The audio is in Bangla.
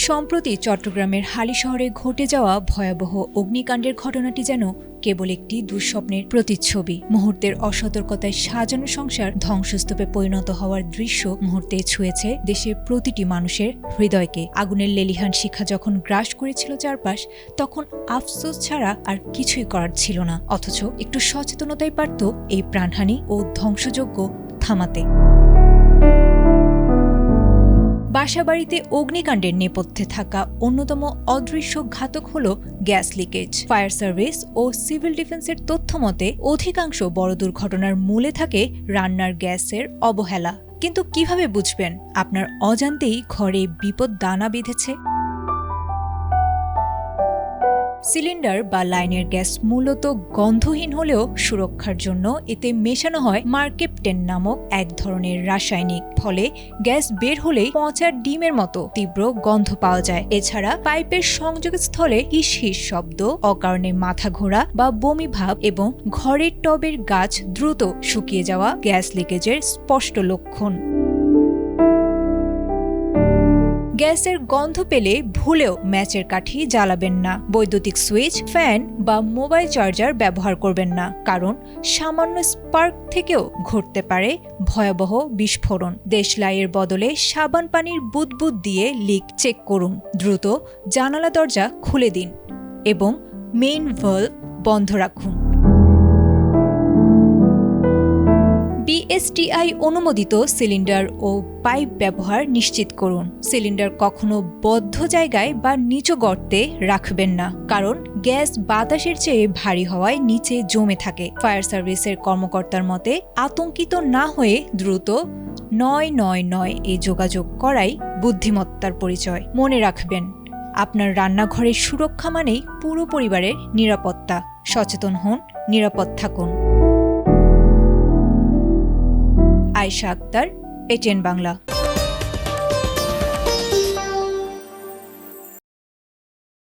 সম্প্রতি চট্টগ্রামের হালিশহরে ঘটে যাওয়া ভয়াবহ অগ্নিকাণ্ডের ঘটনাটি যেন কেবল একটি দুঃস্বপ্নের প্রতিচ্ছবি। মুহূর্তের অসতর্কতায় সাজানো সংসার ধ্বংসস্তূপে পরিণত হওয়ার দৃশ্য মুহূর্তে ছুঁয়েছে দেশের প্রতিটি মানুষের হৃদয়কে। আগুনের লেলিহান শিখা যখন গ্রাস করেছিল চারপাশ, তখন আফসোস ছাড়া আর কিছুই করার ছিল না। অথচ একটু সচেতনতাই পারত এই প্রাণহানি ও ধ্বংসযজ্ঞ থামাতে। বাসাবাড়িতে অগ্নিকাণ্ডের নেপথ্যে থাকা অন্যতম অদৃশ্য ঘাতক হল গ্যাস লিকেজ। ফায়ার সার্ভিস ও সিভিল ডিফেন্সের তথ্য মতে অধিকাংশ বড় দুর্ঘটনার মূলে থাকে রান্নার গ্যাসের অবহেলা। কিন্তু কিভাবে বুঝবেন আপনার অজান্তেই ঘরে বিপদ দানা বেঁধেছে? সিলিন্ডার বা লাইনের গ্যাস মূলত গন্ধহীন হলেও সুরক্ষার জন্য এতে মেশানো হয় মার্কেপটেন নামক এক ধরনের রাসায়নিক। ফলে গ্যাস বের হলেই পচার ডিমের মতো তীব্র গন্ধ পাওয়া যায়। এছাড়া পাইপের সংযোগস্থলে হিস হিস শব্দ, অকারণে মাথা ঘোরা বা বমি ভাব এবং ঘরের টবের গাছ দ্রুত শুকিয়ে যাওয়া গ্যাস লিকেজের স্পষ্ট লক্ষণ। গ্যাসের গন্ধ পেলে ভুলেও ম্যাচের কাঠি জ্বালাবেন না। বৈদ্যুতিক সুইচ, ফ্যান বা মোবাইল চার্জার ব্যবহার করবেন না, কারণ সামান্য স্পার্ক থেকেও ঘটতে পারে ভয়াবহ বিস্ফোরণ। দেশলাইয়ের বদলে সাবান পানির বুদবুদ দিয়ে লিক চেক করুন। দ্রুত জানালা দরজা খুলে দিন এবং মেইন ভালভ বন্ধ রাখুন। বিএসটিআই অনুমোদিত সিলিন্ডার ও পাইপ ব্যবহার নিশ্চিত করুন। সিলিন্ডার কখনো বদ্ধ জায়গায় বা নিচু গর্তে রাখবেন না, কারণ গ্যাস বাতাসের চেয়ে ভারী হওয়ায় নিচে জমে থাকে। ফায়ার সার্ভিসের কর্মকর্তার মতে আতঙ্কিত না হয়ে দ্রুত ৯৯৯ এ যোগাযোগ করাই বুদ্ধিমত্তার পরিচয়। মনে রাখবেন, আপনার রান্নাঘরের সুরক্ষা মানেই পুরো পরিবারের নিরাপত্তা। সচেতন হন, নিরাপদ থাকুন। আয়েশা আক্তার, এটিএন বাংলা।